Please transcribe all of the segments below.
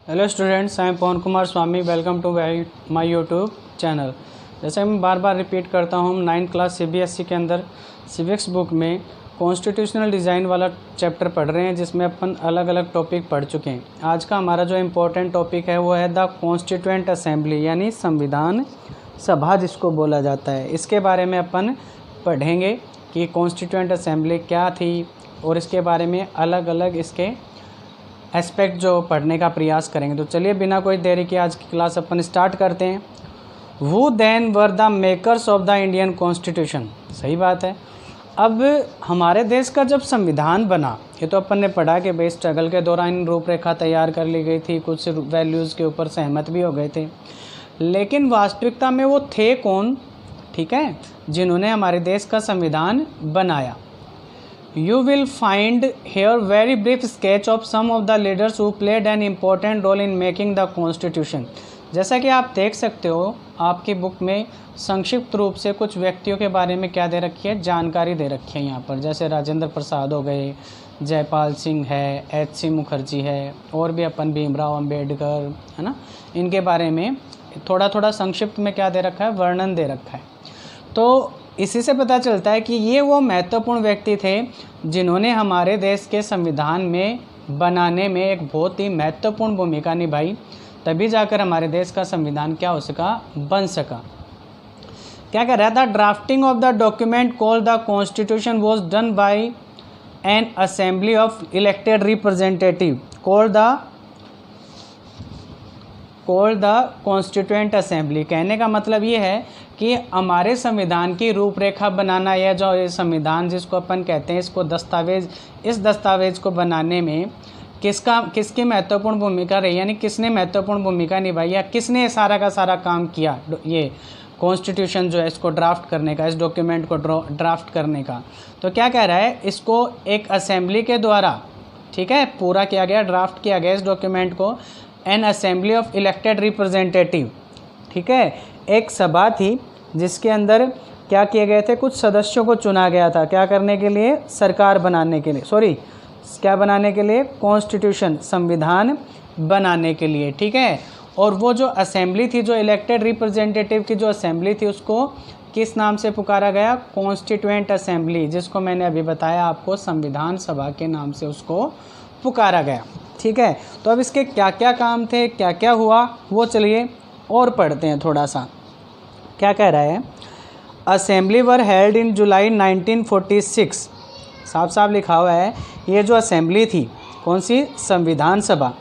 Hello students, I am Pawan Kumar Swami. Welcome to my YouTube channel. जैसे मैं बार बार repeat करता हूँ, हम 9th क्लास CBSE के अंदर सिविक्स बुक में कॉन्स्टिट्यूशनल डिज़ाइन वाला चैप्टर पढ़ रहे हैं, जिसमें अपन अलग अलग टॉपिक पढ़ चुके हैं। आज का हमारा जो इम्पोर्टेंट टॉपिक है वो है द कॉन्स्टिट्यूएंट असेंबली, यानी संविधान सभा जिसको बोला जाता है। इसके बारे में अपन पढ़ेंगे कि कॉन्स्टिट्यूएंट असेंबली क्या थी और इसके बारे में अलग अलग इसके एस्पेक्ट जो पढ़ने का प्रयास करेंगे। तो चलिए बिना कोई देरी के आज की क्लास अपन स्टार्ट करते हैं। Who then were the makers of the Indian Constitution? सही बात है। अब हमारे देश का जब संविधान बना, ये तो अपन ने पढ़ा कि भाई स्ट्रगल के दौरान रूपरेखा तैयार कर ली गई थी, कुछ वैल्यूज़ के ऊपर सहमत भी हो गए थे, लेकिन वास्तविकता में वो थे कौन, ठीक है, जिन्होंने हमारे देश का संविधान बनाया। You will find here very brief sketch of some of the leaders who played an important role in making the constitution। जैसा कि आप देख सकते हो, आपकी बुक में संक्षिप्त रूप से कुछ व्यक्तियों के बारे में क्या दे रखी है, जानकारी दे रखी है यहाँ पर। जैसे राजेंद्र प्रसाद हो गए, जयपाल सिंह है, HC मुखर्जी है, और भी अपन भीमराव अंबेडकर, है ना, इनके बारे में थोड़ा थोड़ा संक्षिप्त में क्या दे रखा है, वर्णन दे रखा है। तो इसी से पता चलता है कि ये वो महत्वपूर्ण व्यक्ति थे जिन्होंने हमारे देश के संविधान में बनाने में एक बहुत ही महत्वपूर्ण भूमिका निभाई, तभी जाकर हमारे देश का संविधान क्या हो सका, बन सका। क्या कह रहा था, drafting of the document called the constitution was done by N assembly of elected representative called the constituent assembly. कहने का मतलब ये है कि हमारे संविधान की रूपरेखा बनाना, या जो ये संविधान जिसको अपन कहते हैं, इसको दस्तावेज, इस दस्तावेज को बनाने में किसकी महत्वपूर्ण भूमिका रही, यानी किसने महत्वपूर्ण भूमिका निभाई, या किसने सारा का सारा काम किया, ये कॉन्स्टिट्यूशन जो है इसको ड्राफ्ट करने का, इस डॉक्यूमेंट को ड्राफ्ट करने का। तो क्या कह रहा है, इसको एक असेंबली के द्वारा, ठीक है, पूरा किया गया, ड्राफ्ट किया गया इस डॉक्यूमेंट को N assembly of elected representative, ठीक है, एक सभा थी जिसके अंदर क्या किए गए थे, कुछ सदस्यों को चुना गया था, क्या करने के लिए, सरकार बनाने के लिए, क्या बनाने के लिए, कॉन्स्टिट्यूशन, संविधान बनाने के लिए, ठीक है। और वो जो असेंबली थी, जो इलेक्टेड रिप्रेजेंटेटिव की जो असेंबली थी, उसको किस नाम से पुकारा गया, कॉन्स्टिट्यूएंट असेंबली, जिसको मैंने अभी बताया आपको, संविधान सभा के नाम से उसको पुकारा गया, ठीक है। तो अब इसके क्या क्या काम थे, क्या क्या हुआ, वो चलिए और पढ़ते हैं थोड़ा सा। क्या कह रहा है, assembly were held in July 1946, साफ साफ लिखा हुआ है। ये जो असेंबली थी, कौन सी, संविधान सभा,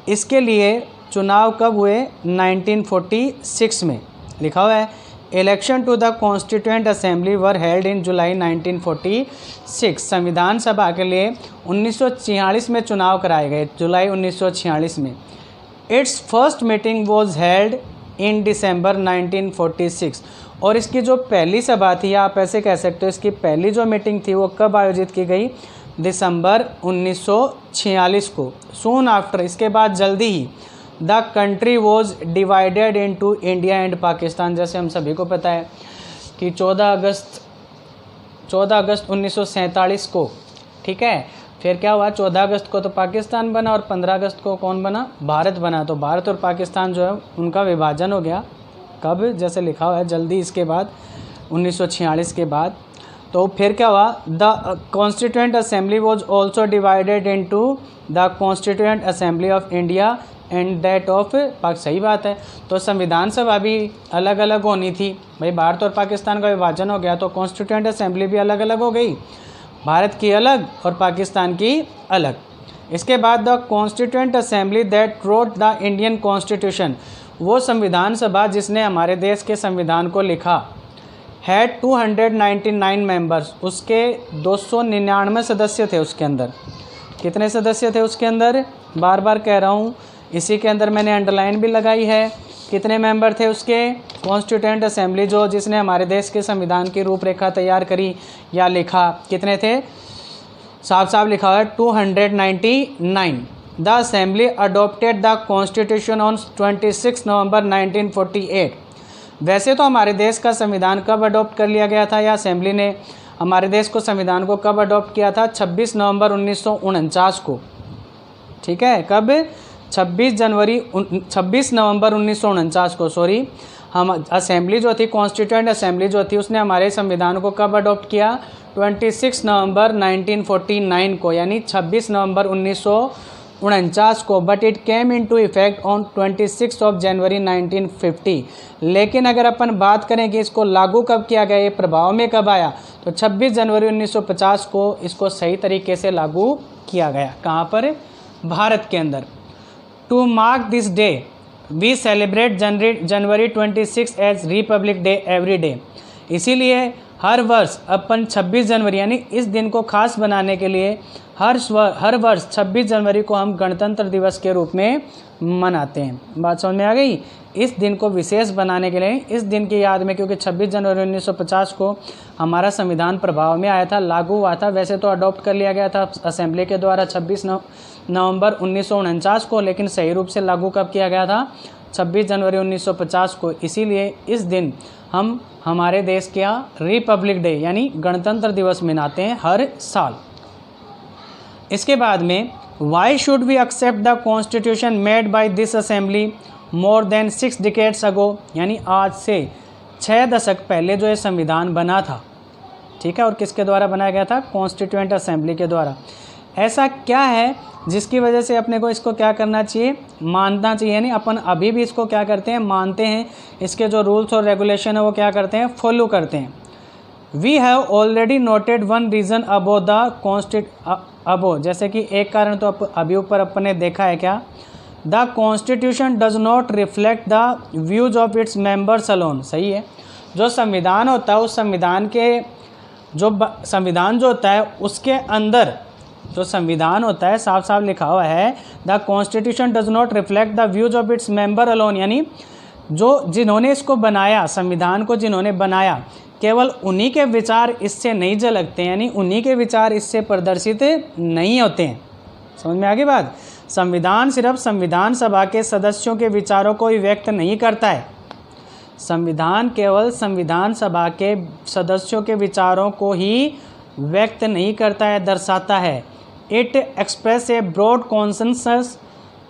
इसके लिए चुनाव कब हुए, 1946 में लिखा हुआ है। Election to the constituent assembly were held in July 1946। संविधान सभा के लिए 1946 में चुनाव कराए गए, जुलाई 1946 में। Its first meeting was held in December 1946। और इसकी जो पहली सभा थी, आप ऐसे कह सकते हो, इसकी पहली जो मीटिंग थी वो कब आयोजित की गई, दिसंबर 1946 को। सून आफ्टर, इसके बाद जल्दी ही, the country was divided into India and Pakistan. जैसे हम सभी को पता है कि 14 अगस्त 1947 को, ठीक है, फिर क्या हुआ, 14 अगस्त को तो पाकिस्तान बना और 15 अगस्त को कौन बना, भारत बना। तो भारत और पाकिस्तान जो है उनका विभाजन हो गया, कब, जैसे लिखा हुआ है, जल्दी इसके बाद, 1946 के बाद। तो फिर क्या हुआ, the constituent assembly was also divided into the constituent assembly of India and that of पाक। सही बात है। तो संविधान सभा भी अलग अलग होनी थी भाई, भारत और पाकिस्तान का विभाजन हो गया तो कॉन्स्टिट्यूएंट असेंबली भी अलग अलग हो गई, भारत की अलग और पाकिस्तान की अलग। इसके बाद the constituent assembly that wrote the Indian constitution, वो संविधान सभा जिसने हमारे देश के संविधान को लिखा, हैड 299 मेंबर्स, उसके 299 सदस्य थे उसके अंदर। कितने सदस्य थे उसके अंदर, बार बार कह रहा हूँ, इसी के अंदर मैंने अंडरलाइन भी लगाई है। कितने मेंबर थे उसके, कॉन्स्टिट्यूएंट असेंबली जो जिसने हमारे देश के संविधान की रूपरेखा तैयार करी या लिखा, कितने थे, साफ साफ लिखा हुआ है 299। The assembly adopted the constitution on 26 नवंबर 1948। वैसे तो हमारे देश का संविधान कब अडोप्ट कर लिया गया था, या असेंबली ने हमारे देश को संविधान को कब अडोप्ट किया था, 26 नवंबर 1949 को, ठीक है, कब, 26 नवंबर 1949 को हम असेंबली जो थी, कॉन्स्टिट्यूएंट असेंबली जो थी, उसने हमारे संविधान को कब अडॉप्ट किया? 26 नवंबर 1949 को, यानी 26 नवंबर 1949 को। But it came into effect on 26 of January 1950। लेकिन अगर अपन बात करें कि इसको लागू कब किया गया, ये प्रभाव में कब आया, तो 26 जनवरी 1950 को इसको सही तरीके से लागू किया गया। कहाँ पर? भारत के अंदर। To mark this day we celebrate January 26 as Republic Day every day. इसीलिए हर वर्ष अपन 26 जनवरी यानी इस दिन को खास बनाने के लिए हर वर्ष 26 जनवरी को हम गणतंत्र दिवस के रूप में मनाते हैं। बात समझ में आ गई? इस दिन को विशेष बनाने के लिए, इस दिन की याद में, क्योंकि 26 जनवरी 1950 को हमारा संविधान प्रभाव में आया था, लागू हुआ था। वैसे तो अडॉप्ट कर लिया गया था असेंबली के द्वारा 26 नवंबर 1949 को, लेकिन सही रूप से लागू कब किया गया था? 26 जनवरी 1950 को। इसीलिए इस दिन हम हमारे देश का रिपब्लिक डे यानी गणतंत्र दिवस मनाते हैं हर साल। इसके बाद में why should we accept the constitution made by this assembly more than 6 decades ago, यानी आज से 6 दशक पहले जो ये संविधान बना था, ठीक है, और किसके द्वारा बनाया गया था? कॉन्स्टिट्यूएंट असेंबली के द्वारा। ऐसा क्या है जिसकी वजह से अपने को इसको क्या करना चाहिए? मानना चाहिए। यानी अपन अभी भी इसको क्या करते हैं? मानते हैं। इसके जो रूल्स और रेगुलेशन है वो क्या करते हैं? फॉलो करते हैं। We have already noted one reason above the above, जैसे कि एक कारण तो अभी ऊपर अपन ने देखा है क्या? The constitution does not reflect the views of its members alone. सही है। जो संविधान होता है, उस संविधान के संविधान जो होता है उसके अंदर जो संविधान होता है साफ साफ लिखा हुआ है, the constitution does not reflect the views of its member alone, यानी जिन्होंने इसको बनाया, संविधान को जिन्होंने बनाया, केवल उन्हीं के विचार इससे नहीं झलकते हैं, यानी उन्हीं के विचार इससे प्रदर्शित नहीं होते हैं। समझ में आ गई बात? संविधान सिर्फ संविधान सभा के सदस्यों के विचारों को ही व्यक्त नहीं करता है। संविधान केवल संविधान सभा के सदस्यों के विचारों को ही व्यक्त नहीं करता है, दर्शाता है। It express a broad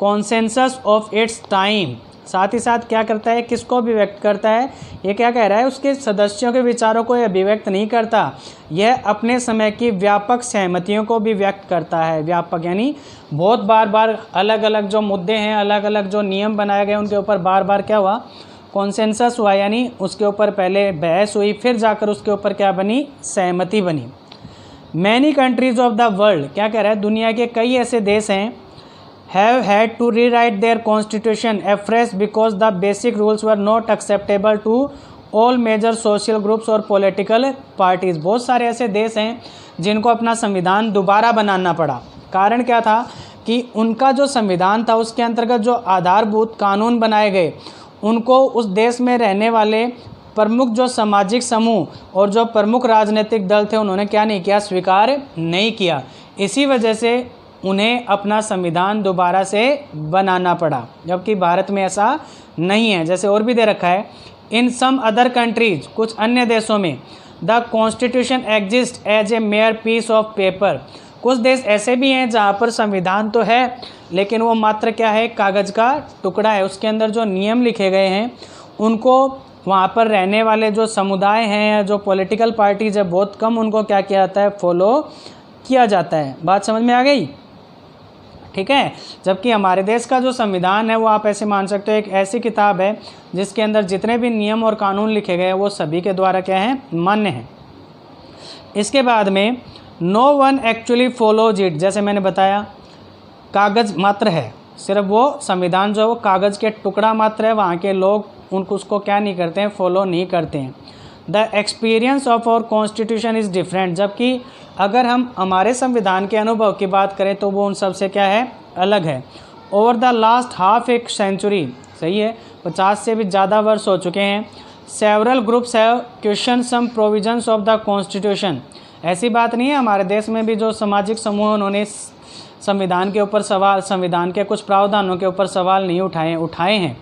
consensus of its time. साथ ही साथ क्या करता है? किसको अभिव्यक्त करता है? ये क्या कह रहा है? उसके सदस्यों के विचारों को ये अभिव्यक्त नहीं करता, यह अपने समय की व्यापक सहमतियों को भी व्यक्त करता है। व्यापक यानी बहुत बार अलग अलग जो मुद्दे हैं, अलग अलग जो नियम बनाए गए, उनके ऊपर बार क्या हुआ? कॉन्सेंसस हुआ, यानी उसके ऊपर पहले बहस हुई, फिर जाकर उसके ऊपर क्या बनी? सहमति बनी। Many countries of the world, क्या कह रहा है? दुनिया के कई ऐसे देश हैं, have had to rewrite their constitution afresh because the basic rules were not acceptable to all major social groups और पॉलिटिकल पार्टीज़। बहुत सारे ऐसे देश हैं जिनको अपना संविधान दोबारा बनाना पड़ा। कारण क्या था? कि उनका जो संविधान था उसके अंतर्गत जो आधारभूत कानून बनाए गए, उनको उस देश में रहने वाले प्रमुख जो सामाजिक समूह और जो प्रमुख राजनीतिक दल थे, उन्होंने क्या नहीं किया? स्वीकार नहीं किया। इसी वजह से उन्हें अपना संविधान दोबारा से बनाना पड़ा, जबकि भारत में ऐसा नहीं है। जैसे और भी दे रखा है, इन सम अदर कंट्रीज, कुछ अन्य देशों में, the constitution exist as a mere piece of paper. कुछ देश ऐसे भी हैं जहाँ पर संविधान तो है, लेकिन वो मात्र क्या है? कागज़ का टुकड़ा है। उसके अंदर जो नियम लिखे गए हैं, उनको वहाँ पर रहने वाले जो समुदाय हैं या जो पॉलिटिकल पार्टीज है, बहुत कम उनको क्या किया जाता है? फॉलो किया जाता है। बात समझ में आ गई? ठीक है। जबकि हमारे देश का जो संविधान है वो आप ऐसे मान सकते हो एक ऐसी किताब है जिसके अंदर जितने भी नियम और कानून लिखे गए वो सभी के द्वारा क्या है? मान्य है। इसके बाद में no one actually follows it, जैसे मैंने बताया कागज़ मात्र है, सिर्फ वो संविधान जो है वो कागज़ के टुकड़ा मात्र है। वहाँ के लोग उनको उसको क्या नहीं करते हैं? फॉलो नहीं करते हैं। The experience of our constitution is different, जबकि अगर हम हमारे संविधान के अनुभव की बात करें तो वो उन सब से क्या है? अलग है। Over the last half a century, सही है, 50 से भी ज़्यादा वर्ष हो चुके हैं, several groups have question some provisions of the constitution. ऐसी बात नहीं है, हमारे देश में भी जो सामाजिक समूह उन्होंने संविधान के ऊपर सवाल, संविधान के कुछ प्रावधानों के ऊपर सवाल नहीं उठाए हैं।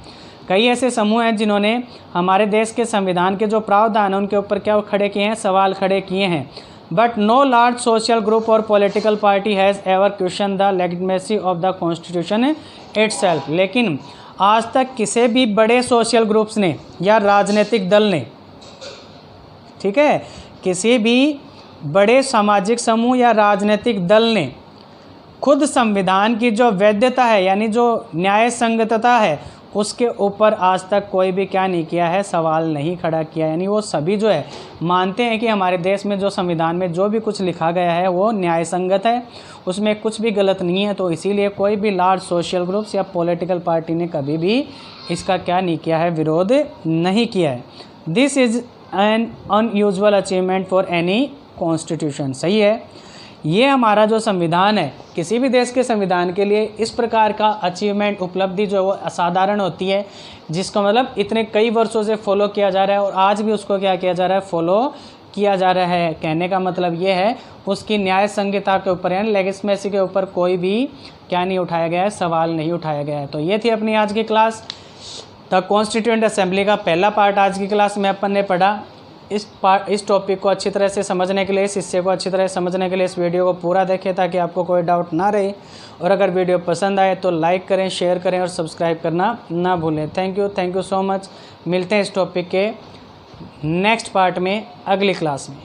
कई ऐसे समूह हैं जिन्होंने हमारे देश के संविधान के जो प्रावधान हैं उनके ऊपर क्या खड़े किए हैं? सवाल खड़े किए हैं। But no large social group और political party has ever question the legitimacy of the constitution itself. लेकिन आज तक किसी भी बड़े सोशल ग्रुप्स ने या राजनीतिक दल ने, ठीक है, किसी भी बड़े सामाजिक समूह या राजनीतिक दल ने खुद संविधान की जो वैधता है यानी जो न्याय संगतता है उसके ऊपर आज तक कोई भी क्या नहीं किया है, सवाल नहीं खड़ा किया। यानी वो सभी जो है मानते हैं कि हमारे देश में जो संविधान में जो भी कुछ लिखा गया है वो न्याय संगत है, उसमें कुछ भी गलत नहीं है। तो इसीलिए कोई भी लार्ज सोशल ग्रुप्स या पॉलिटिकल पार्टी ने कभी भी इसका क्या नहीं किया है, विरोध नहीं किया है। This is an unusual achievement for any constitution. सही है, ये हमारा जो संविधान है किसी भी देश के संविधान के लिए इस प्रकार का अचीवमेंट, उपलब्धि जो है वो असाधारण होती है, जिसको मतलब इतने कई वर्षों से फॉलो किया जा रहा है और आज भी उसको क्या किया जा रहा है, फॉलो किया जा रहा है। कहने का मतलब ये है उसकी न्याय संहिता के ऊपर यानी लेजिस्लेसी के ऊपर कोई भी क्या नहीं उठाया गया है, सवाल नहीं उठाया गया है। तो ये थी अपनी आज की क्लास, द कॉन्स्टिट्यूएंट असेंबली का पहला पार्ट आज की क्लास में अपन ने पढ़ा। इस टॉपिक को अच्छी तरह से समझने के लिए, इस हिस्से को अच्छी तरह से समझने के लिए इस वीडियो को पूरा देखें ताकि आपको कोई डाउट ना रहे। और अगर वीडियो पसंद आए तो लाइक करें, शेयर करें और सब्सक्राइब करना ना भूलें। Thank you so much. मिलते हैं इस टॉपिक के नेक्स्ट पार्ट में अगली क्लास में।